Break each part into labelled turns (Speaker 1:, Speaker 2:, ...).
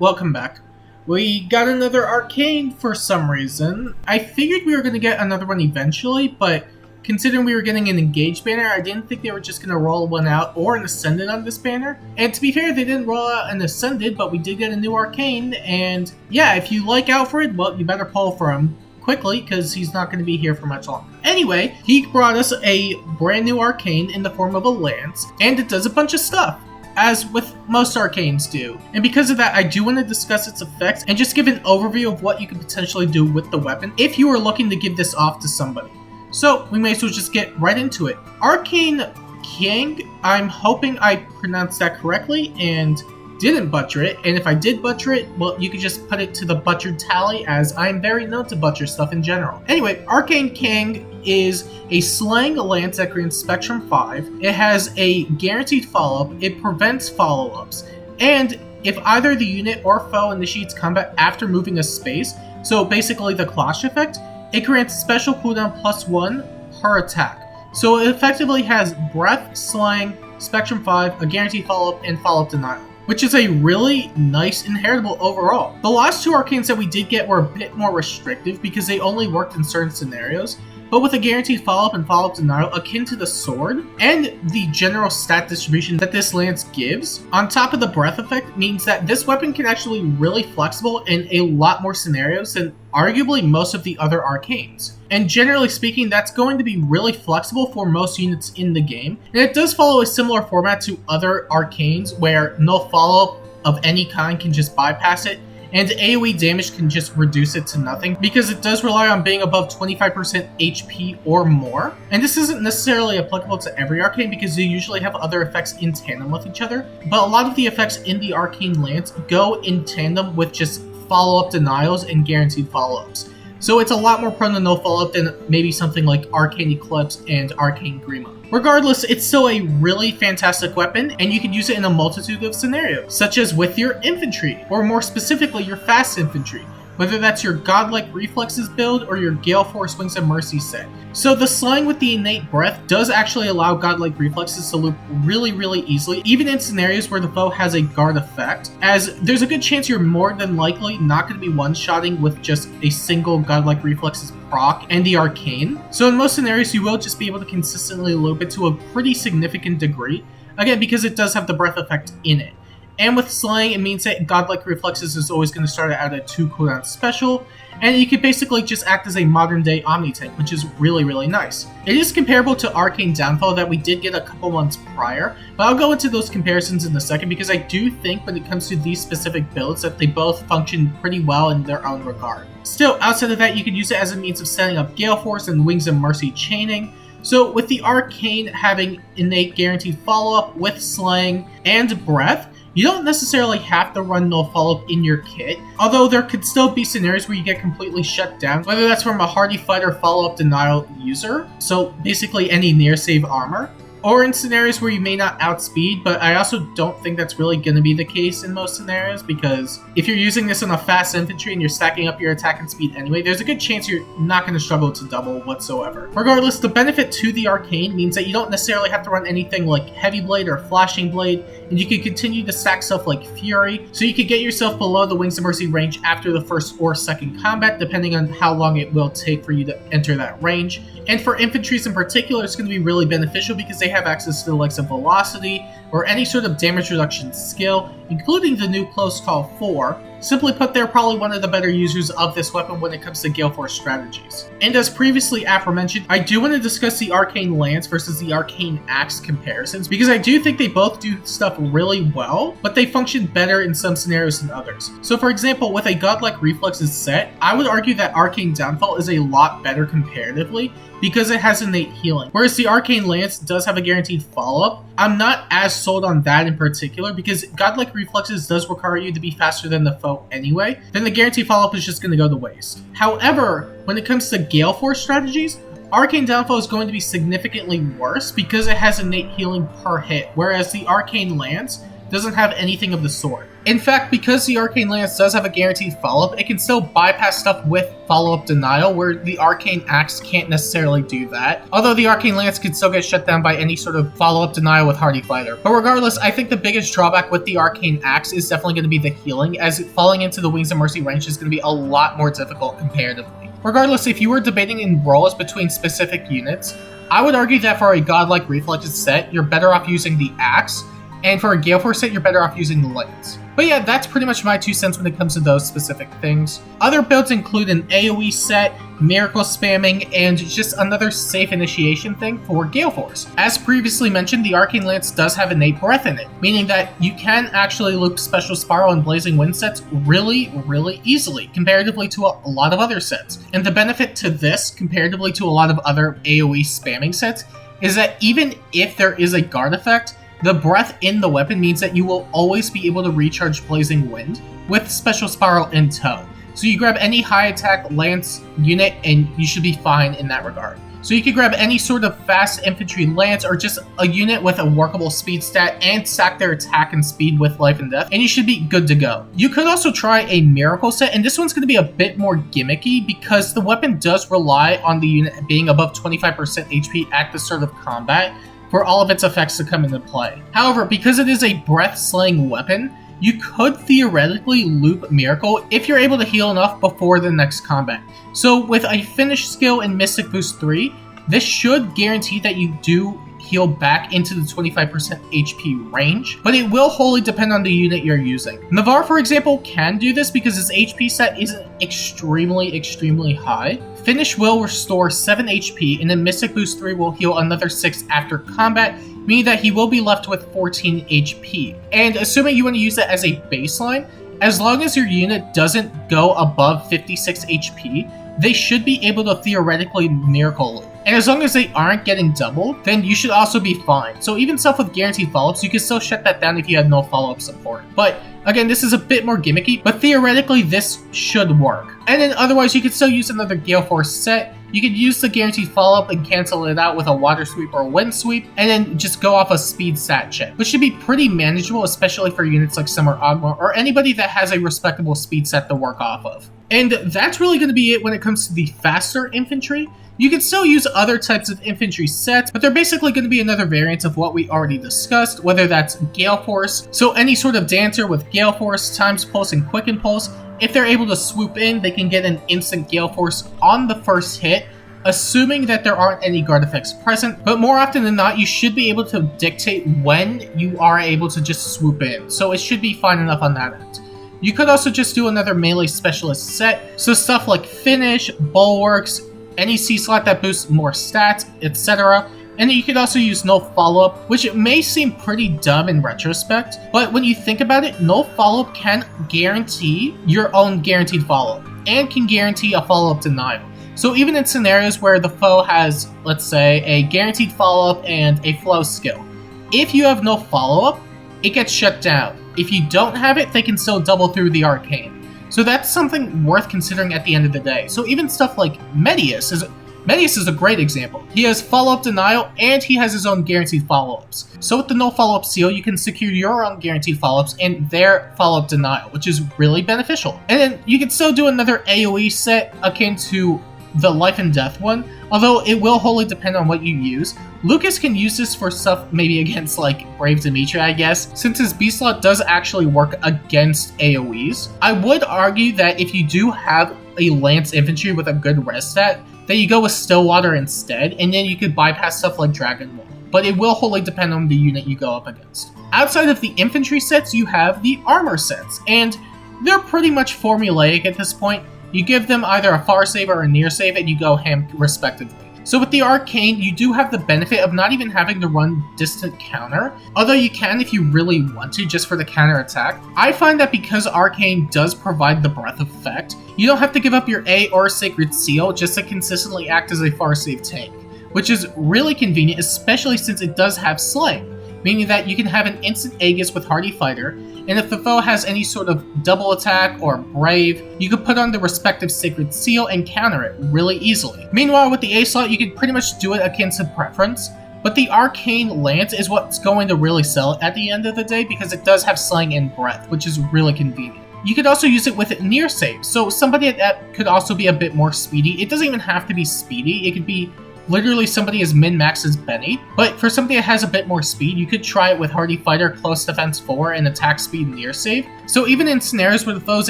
Speaker 1: welcome back. We got another Arcane for some reason. I figured we were going to get another one eventually, but considering we were getting an Engage banner, I didn't think they were just going to roll one out or an Ascended on this banner. And to be fair, they didn't roll out an Ascended, but we did get a new Arcane, and yeah, if you like Alfred, well, you better pull for him quickly, because he's not going to be here for much longer. Anyway, he brought us a brand new Arcane in the form of a Lance, and it does a bunch of stuff, as with most Arcanes do. And because of that, I do want to discuss its effects and just give an overview of what you could potentially do with the weapon if you are looking to give this off to somebody. So, we may as well just get right into it. Arcane Qiang, I'm hoping I pronounced that correctly and didn't butcher it, and if I did butcher it, well, you could just put it to the butchered tally, as I am very known to butcher stuff in general. Anyway, Arcane Qiang is a slaying lance that grants Spectrum 5. It has a guaranteed follow-up, it prevents follow-ups, and if either the unit or foe initiates combat after moving a space, so basically the Clash effect, it grants special cooldown +1 per attack. So it effectively has Breath, Slaying, Spectrum 5, a guaranteed follow-up, and follow-up denial, which is a really nice inheritable overall. The last two Arcanes that we did get were a bit more restrictive because they only worked in certain scenarios, but with a guaranteed follow-up and follow-up denial akin to the sword, and the general stat distribution that this lance gives, on top of the breath effect, means that this weapon can actually be really flexible in a lot more scenarios than arguably most of the other Arcanes. And generally speaking, that's going to be really flexible for most units in the game, and it does follow a similar format to other Arcanes where no follow-up of any kind can just bypass it, and AoE damage can just reduce it to nothing, because it does rely on being above 25% HP or more. And this isn't necessarily applicable to every Arcane because they usually have other effects in tandem with each other, but a lot of the effects in the Arcane Lance go in tandem with just follow-up denials and guaranteed follow-ups. So it's a lot more prone to no follow-up than maybe something like Arcane Eclipse and Arcane Grima. Regardless, it's still a really fantastic weapon, and you can use it in a multitude of scenarios, such as with your Infantry, or more specifically your Fast Infantry, whether that's your Godlike Reflexes build or your Gale Force Wings of Mercy set. So the Slaying with the Innate Breath does actually allow Godlike Reflexes to loop really easily, even in scenarios where the foe has a guard effect, as there's a good chance you're more than likely not going to be one-shotting with just a single Godlike Reflexes proc and the Arcane. So in most scenarios, you will just be able to consistently loop it to a pretty significant degree, again because it does have the breath effect in it. And with Slaying, it means that Godlike Reflexes is always going to start at a 2 cooldown special, and you can basically just act as a modern-day Omni-Tank, which is really nice. It is comparable to Arcane Downfall that we did get a couple months prior, but I'll go into those comparisons in a second because I do think when it comes to these specific builds that they both function pretty well in their own regard. Still, outside of that, you can use it as a means of setting up Gale Force and Wings of Mercy chaining. So with the Arcane having innate guaranteed follow-up with Slaying and Breath, you don't necessarily have to run no follow-up in your kit, although there could still be scenarios where you get completely shut down, whether that's from a Hardy Fighter follow-up denial user, so basically any near save armor, or in scenarios where you may not outspeed, but I also don't think that's really going to be the case in most scenarios, because if you're using this in a Fast Infantry and you're stacking up your attack and speed anyway, there's a good chance you're not going to struggle to double whatsoever. Regardless, the benefit to the Arcane means that you don't necessarily have to run anything like Heavy Blade or Flashing Blade, and you can continue to stack stuff like Fury, so you could get yourself below the Wings of Mercy range after the first or second combat, depending on how long it will take for you to enter that range. And for infantries in particular, it's going to be really beneficial because they have access to the likes of Velocity or any sort of damage reduction skill, including the new Close Call 4. Simply put, they're probably one of the better users of this weapon when it comes to Gale Force strategies. And as previously aforementioned, I do want to discuss the Arcane Lance versus the Arcane Axe comparisons, because I do think they both do stuff really well, but they function better in some scenarios than others. So for example, with a Godlike Reflexes set, I would argue that Arcane Downfall is a lot better comparatively, because it has innate healing. Whereas the Arcane Lance does have a guaranteed follow-up. I'm not as sold on that in particular, because Godlike Reflexes does require you to be faster than the foe anyway, then the guaranteed follow-up is just going to go to waste. However, when it comes to Gale Force strategies, Arcane Downfall is going to be significantly worse because it has innate healing per hit, whereas the Arcane Lance doesn't have anything of the sort. In fact, because the Arcane Lance does have a guaranteed follow-up, it can still bypass stuff with follow-up denial, where the Arcane Axe can't necessarily do that. Although the Arcane Lance can still get shut down by any sort of follow-up denial with Hardy Fighter. But regardless, I think the biggest drawback with the Arcane Axe is definitely going to be the healing, as falling into the Wings of Mercy range is going to be a lot more difficult comparatively. Regardless, if you were debating in roles between specific units, I would argue that for a Godlike Reflexes set, you're better off using the Axe, and for a Gale Force set, you're better off using the Lance. But yeah, that's pretty much my 2 cents when it comes to those specific things. Other builds include an AoE set, miracle spamming, and just another safe initiation thing for Gale Force. As previously mentioned, the Arcane Lance does have innate breath in it, meaning that you can actually loop Special Spiral and Blazing Wind sets really easily, comparatively to a lot of other sets. And the benefit to this, comparatively to a lot of other AoE spamming sets, is that even if there is a guard effect, the breath in the weapon means that you will always be able to recharge Blazing Wind with Special Spiral in tow. So you grab any high attack Lance unit and you should be fine in that regard. So you could grab any sort of fast infantry lance or just a unit with a workable speed stat and stack their attack and speed with life and death, and you should be good to go. You could also try a miracle set, and this one's going to be a bit more gimmicky because the weapon does rely on the unit being above 25% HP at the start of combat for all of its effects to come into play. However, because it is a breath-slaying weapon, you could theoretically loop Miracle if you're able to heal enough before the next combat. So with a Finish skill in Mystic Boost 3, this should guarantee that you do heal back into the 25% HP range, but it will wholly depend on the unit you're using. Navarre, for example, can do this because his HP set isn't extremely high. Finish will restore 7 HP, and then Mystic Boost 3 will heal another 6 after combat, meaning that he will be left with 14 HP. And assuming you want to use that as a baseline, as long as your unit doesn't go above 56 HP, they should be able to theoretically miracle loop. And as long as they aren't getting doubled, then you should also be fine. So even stuff with guaranteed follow-ups, you can still shut that down if you have no follow-up support. But again, this is a bit more gimmicky, but theoretically this should work. And then otherwise, you could still use another Gale Force set. You could use the guaranteed follow-up and cancel it out with a Water Sweep or a Wind Sweep, and then just go off a speed stat check, which should be pretty manageable, especially for units like Summer Ogma or anybody that has a respectable speed set to work off of. And that's really going to be it when it comes to the faster infantry. You can still use other types of infantry sets, but they're basically going to be another variant of what we already discussed, whether that's Gale Force. So any sort of dancer with Gale Force, Times Pulse, and Quicken Pulse, if they're able to swoop in, they can get an instant Gale Force on the first hit, assuming that there aren't any guard effects present, but more often than not, you should be able to dictate when you are able to just swoop in, so it should be fine enough on that end. You could also just do another melee specialist set, so stuff like Finish, Bulwarks, any C-slot that boosts more stats, etc. And then you could also use no follow-up, which may seem pretty dumb in retrospect, but when you think about it, no follow-up can guarantee your own guaranteed follow-up, and can guarantee a follow-up denial. So even in scenarios where the foe has, let's say, a guaranteed follow-up and a flow skill, if you have no follow-up, it gets shut down. If you don't have it, they can still double through the Arcane. So that's something worth considering at the end of the day. So even stuff like Medius is a great example. He has follow-up denial, and he has his own guaranteed follow-ups. So with the no follow-up seal, you can secure your own guaranteed follow-ups and their follow-up denial, which is really beneficial. And then you can still do another AoE set akin to the Life and Death one, although it will wholly depend on what you use. Lucas can use this for stuff maybe against like Brave Dimitri, I guess, since his B-slot does actually work against AoEs. I would argue that if you do have a Lance Infantry with a good res stat, that you go with Stillwater instead, and then you could bypass stuff like Dragon Wall. But it will wholly depend on the unit you go up against. Outside of the infantry sets, you have the armor sets, and they're pretty much formulaic at this point. You give them either a far save or a near save, and you go ham respectively. So with the Arcane, you do have the benefit of not even having to run distant counter, although you can if you really want to, just for the counter attack. I find that because Arcane does provide the breath effect, you don't have to give up your A or Sacred Seal just to consistently act as a far save tank, which is really convenient, especially since it does have Slaying, meaning that you can have an instant Aegis with Hardy Fighter, and if the foe has any sort of double attack or Brave, you can put on the respective Sacred Seal and counter it really easily. Meanwhile, with the A slot, you can pretty much do it akin to Preference, but the Arcane Lance is what's going to really sell it at the end of the day because it does have slang and breadth, which is really convenient. You could also use it with near save, so somebody that could also be a bit more speedy. It doesn't even have to be speedy, it could be literally somebody as min-max as Benny, but for somebody that has a bit more speed, you could try it with Hardy Fighter, Close Defense 4, and Attack Speed near save. So even in scenarios where the foe is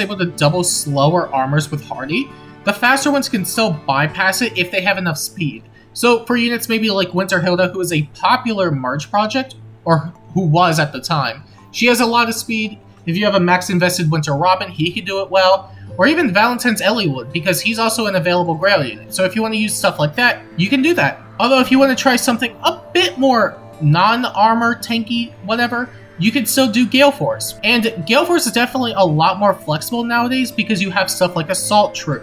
Speaker 1: able to double slower armors with Hardy, the faster ones can still bypass it if they have enough speed. So for units maybe like Winterhilda, who is a popular March project, or who was at the time, she has a lot of speed. If you have a max invested Winter Robin, he could do it well. Or even Valentine's Eliwood, because he's also an available Grail unit. So if you want to use stuff like that, you can do that. Although if you want to try something a bit more non-armor, tanky, whatever, you can still do Gale Force. And Gale Force is definitely a lot more flexible nowadays because you have stuff like Assault Troop.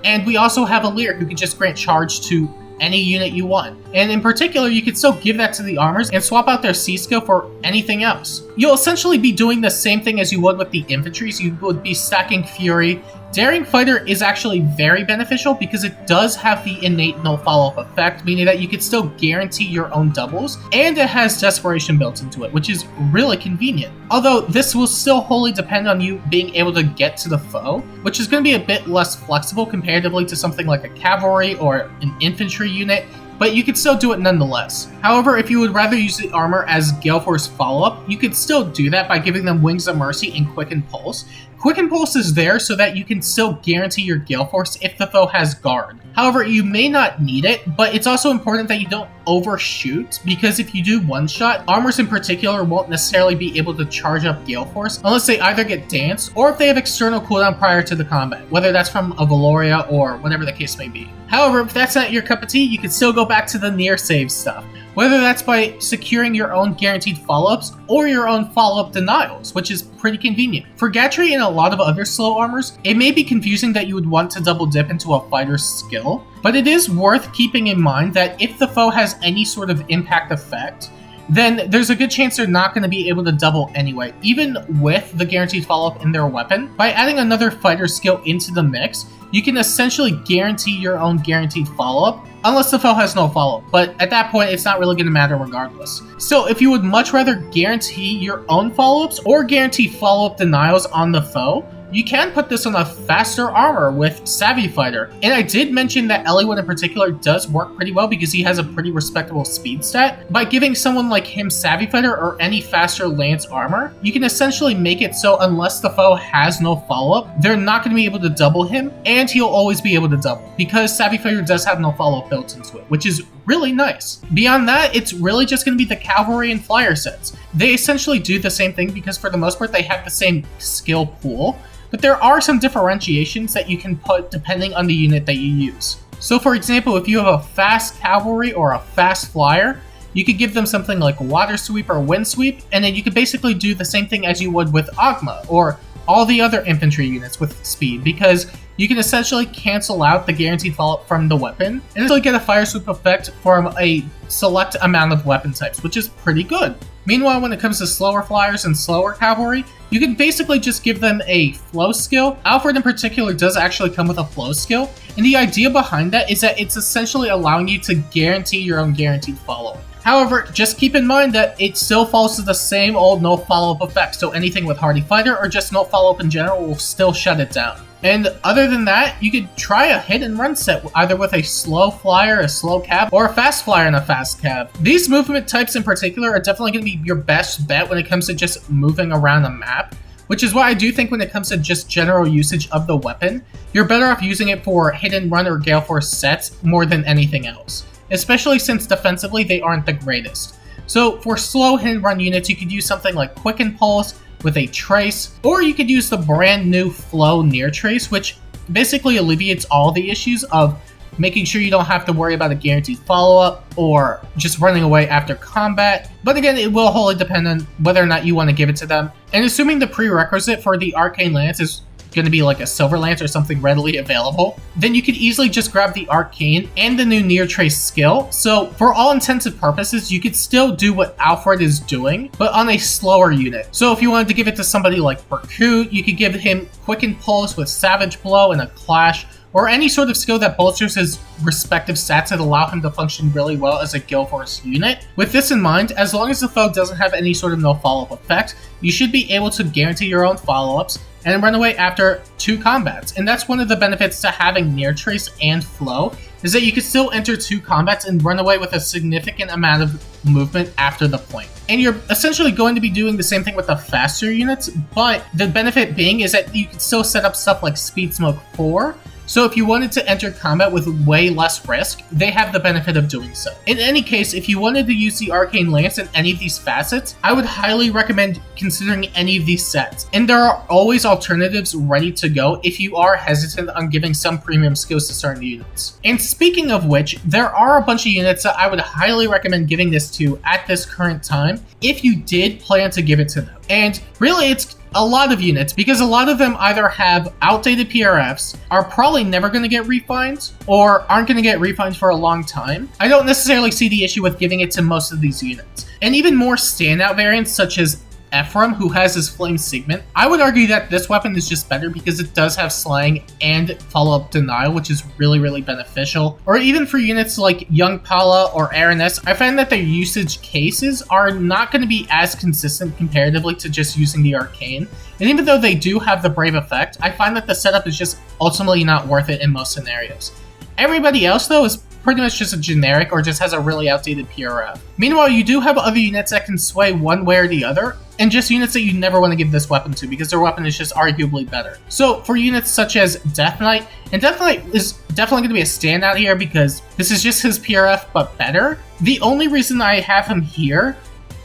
Speaker 1: And we also have a Flier who can just grant charge to any unit you want. And in particular, you can still give that to the armors and swap out their C skill for anything else. You'll essentially be doing the same thing as you would with the infantry, so you would be stacking Fury. Daring Fighter is actually very beneficial because it does have the innate no follow-up effect, meaning that you can still guarantee your own doubles, and it has Desperation built into it, which is really convenient. Although this will still wholly depend on you being able to get to the foe, which is going to be a bit less flexible comparatively to something like a Cavalry or an Infantry unit, but you could still do it nonetheless. However, if you would rather use the armor as Gale Force follow-up, you could still do that by giving them Wings of Mercy and Quicken Pulse. Quicken Pulse is there so that you can still guarantee your Gale Force if the foe has Guard. However, you may not need it, but it's also important that you don't overshoot, because if you do one-shot, armors in particular won't necessarily be able to charge up Gale Force unless they either get danced or if they have external cooldown prior to the combat, whether that's from a Valoria or whatever the case may be. However, if that's not your cup of tea, you can still go back to the near save stuff, whether that's by securing your own guaranteed follow-ups or your own follow-up denials, which is pretty convenient. For Gatry and a lot of other slow armors, it may be confusing that you would want to double dip into a fighter's skill, but it is worth keeping in mind that if the foe has any sort of impact effect, then there's a good chance they're not going to be able to double anyway, even with the guaranteed follow-up in their weapon. By adding another fighter skill into the mix, you can essentially guarantee your own guaranteed follow-up, unless the foe has no follow-up, but at that point it's not really going to matter regardless. So if you would much rather guarantee your own follow-ups or guarantee follow-up denials on the foe, you can put this on a faster armor with Savvy Fighter. And I did mention that Eliwood in particular does work pretty well because he has a pretty respectable speed stat. By giving someone like him Savvy Fighter or any faster lance armor, you can essentially make it so unless the foe has no follow-up, they're not going to be able to double him, and he'll always be able to double because Savvy Fighter does have no follow-up built into it, which is really nice. Beyond that, it's really just going to be the Cavalry and Flier sets. They essentially do the same thing because for the most part they have the same skill pool, but there are some differentiations that you can put depending on the unit that you use. So for example, if you have a fast Cavalry or a fast Flier, you could give them something like Water Sweep or Wind Sweep, and then you could basically do the same thing as you would with Ogma or all the other infantry units with speed, because you can essentially cancel out the guaranteed follow-up from the weapon and still get a Fire Sweep effect from a select amount of weapon types, which is pretty good. Meanwhile, when it comes to slower Flyers and slower Cavalry, you can basically just give them a flow skill. Alfred in particular does actually come with a flow skill, and the idea behind that is that it's essentially allowing you to guarantee your own guaranteed follow-up. However, just keep in mind that it still falls to the same old no follow-up effect, so anything with Hardy Fighter or just no follow-up in general will still shut it down. And other than that, you could try a hit and run set either with a slow Flyer, a slow Cav, or a fast Flyer and a fast Cav. These movement types in particular are definitely going to be your best bet when it comes to just moving around a map, which is why I do think when it comes to just general usage of the weapon, you're better off using it for hit and run or Gale Force sets more than anything else, especially since defensively they aren't the greatest. So for slow hit and run units, you could use something like Quicken Pulse with a Trace, or you could use the brand new Flow Near Trace, which basically alleviates all the issues of making sure you don't have to worry about a guaranteed follow-up or just running away after combat. But again, it will wholly depend on whether or not you want to give it to them. And assuming the prerequisite for the Arcane Lance is going to be like a Silver Lance or something readily available, then you could easily just grab the Arcane and the new Near Trace skill. So for all intents and purposes, you could still do what Alfred is doing, but on a slower unit. So if you wanted to give it to somebody like Berkut, you could give him Quicken Pulse with Savage Blow and a Clash, or any sort of skill that bolsters his respective stats that allow him to function really well as a Guild Force unit. With this in mind, as long as the foe doesn't have any sort of no follow-up effect, you should be able to guarantee your own follow-ups and run away after 2 combats. And that's one of the benefits to having Near Trace and Flow, is that you can still enter 2 combats and run away with a significant amount of movement after the point. And you're essentially going to be doing the same thing with the faster units, but the benefit being is that you can still set up stuff like Speed Smoke 4, so if you wanted to enter combat with way less risk, they have the benefit of doing so. In any case, if you wanted to use the Arcane Lance in any of these facets, I would highly recommend considering any of these sets. And there are always alternatives ready to go if you are hesitant on giving some premium skills to certain units. And speaking of which, there are a bunch of units that I would highly recommend giving this to at this current time if you did plan to give it to them. And really, it's a lot of units, because a lot of them either have outdated PRFs, are probably never going to get refined, or aren't going to get refined for a long time. I don't necessarily see the issue with giving it to most of these units. And even more standout variants such as Ephraim, who has his Flame Signet, I would argue that this weapon is just better because it does have Slang and follow-up denial, which is really, really beneficial. Or even for units like Young Pala or Araness, I find that their usage cases are not going to be as consistent comparatively to just using the Arcane. And even though they do have the Brave effect, I find that the setup is just ultimately not worth it in most scenarios. Everybody else, though, is pretty much just a generic or just has a really outdated PRF. Meanwhile, you do have other units that can sway one way or the other, and just units that you never want to give this weapon to because their weapon is just arguably better. So for units such as Death Knight, and Death Knight is definitely going to be a standout here because this is just his PRF but better. The only reason I have him here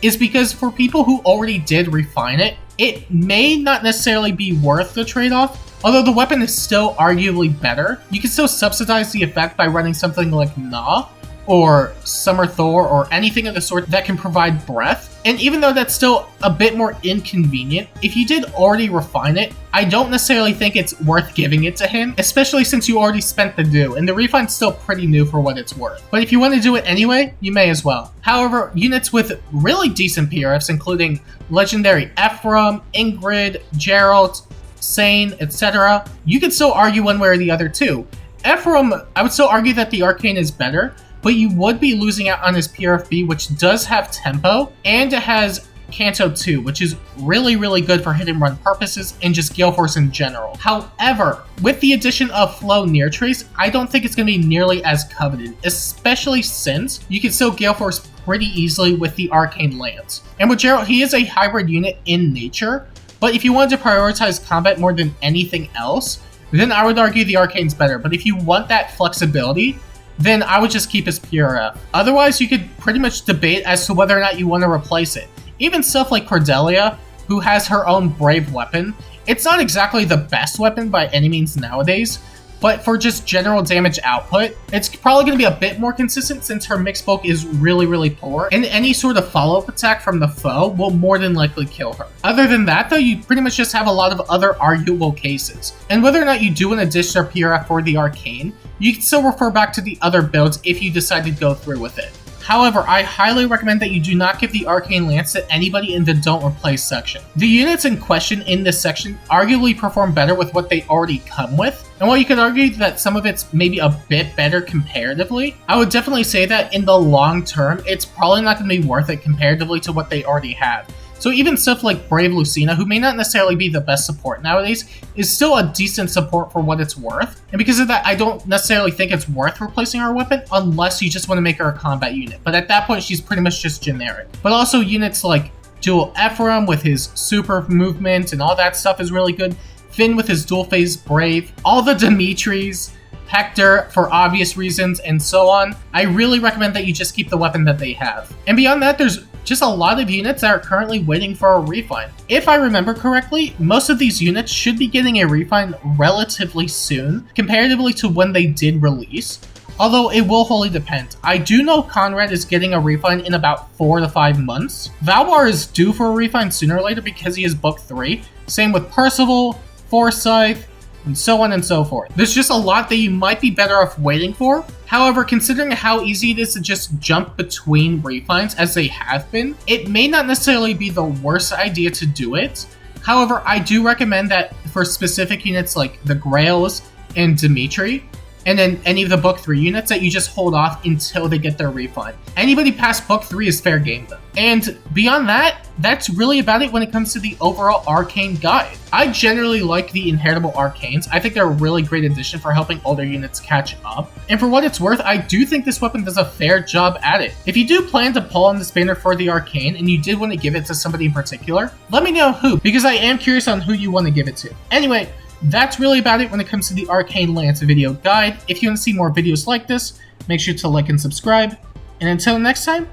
Speaker 1: is because for people who already did refine it, it may not necessarily be worth the trade-off. Although the weapon is still arguably better, you can still subsidize the effect by running something like Gnaw, or Summer Thor, or anything of the sort that can provide breath. And even though that's still a bit more inconvenient, if you did already refine it, I don't necessarily think it's worth giving it to him, especially since you already spent the due, and the refine's still pretty new for what it's worth. But if you want to do it anyway, you may as well. However, units with really decent PRFs, including Legendary Ephraim, Ingrid, Geralt, Sane, etc., you could still argue one way or the other too. Ephraim, I would still argue that the Arcane is better, but you would be losing out on his PRFB, which does have tempo, and it has Canto 2, which is really, really good for hit and run purposes and just Gale Force in general. However, with the addition of Flow Near Trace, I don't think it's going to be nearly as coveted, especially since you can still Gale Force pretty easily with the Arcane Lance. And with Geralt, he is a hybrid unit in nature, but if you wanted to prioritize combat more than anything else, then I would argue the Arcane's better. But if you want that flexibility, then I would just keep his PRF. Otherwise, you could pretty much debate as to whether or not you want to replace it. Even stuff like Cordelia, who has her own Brave weapon, it's not exactly the best weapon by any means nowadays, but for just general damage output, it's probably going to be a bit more consistent since her mixed bulk is really, really poor, and any sort of follow-up attack from the foe will more than likely kill her. Other than that, though, you pretty much just have a lot of other arguable cases. And whether or not you do want to ditch their PRF for the Arcane, you can still refer back to the other builds if you decide to go through with it. However, I highly recommend that you do not give the Arcane Lance to anybody in the Don't Replace section. The units in question in this section arguably perform better with what they already come with, and while you could argue that some of it's maybe a bit better comparatively, I would definitely say that in the long term, it's probably not going to be worth it comparatively to what they already have. So even stuff like Brave Lucina, who may not necessarily be the best support nowadays, is still a decent support for what it's worth. And because of that, I don't necessarily think it's worth replacing her weapon unless you just want to make her a combat unit. But at that point, she's pretty much just generic. But also units like Dual Ephraim with his super movement and all that stuff is really good. Finn with his dual phase Brave. All the Dimitris, Hector for obvious reasons, and so on. I really recommend that you just keep the weapon that they have. And beyond that, there's just a lot of units that are currently waiting for a refine. If I remember correctly, most of these units should be getting a refine relatively soon, comparatively to when they did release, although it will wholly depend. I do know Conrad is getting a refine in about 4 to 5 months. Valbar is due for a refine sooner or later because he is book 3. Same with Percival, Forsyth, and so on and so forth. There's just a lot that you might be better off waiting for. However, considering how easy it is to just jump between refines as they have been, it may not necessarily be the worst idea to do it. However, I do recommend that for specific units like the Grails and Dimitri, and then any of the Book 3 units that you just hold off until they get their refund. Anybody past Book 3 is fair game though. And beyond that, that's really about it when it comes to the overall Arcane guide. I generally like the inheritable Arcanes. I think they're a really great addition for helping older units catch up. And for what it's worth, I do think this weapon does a fair job at it. If you do plan to pull on this banner for the Arcane and you did want to give it to somebody in particular, let me know who, because I am curious on who you want to give it to. Anyway, that's really about it when it comes to the Arcane Lance video guide. If you want to see more videos like this, make sure to like and subscribe. And until next time,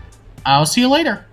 Speaker 1: I'll see you later.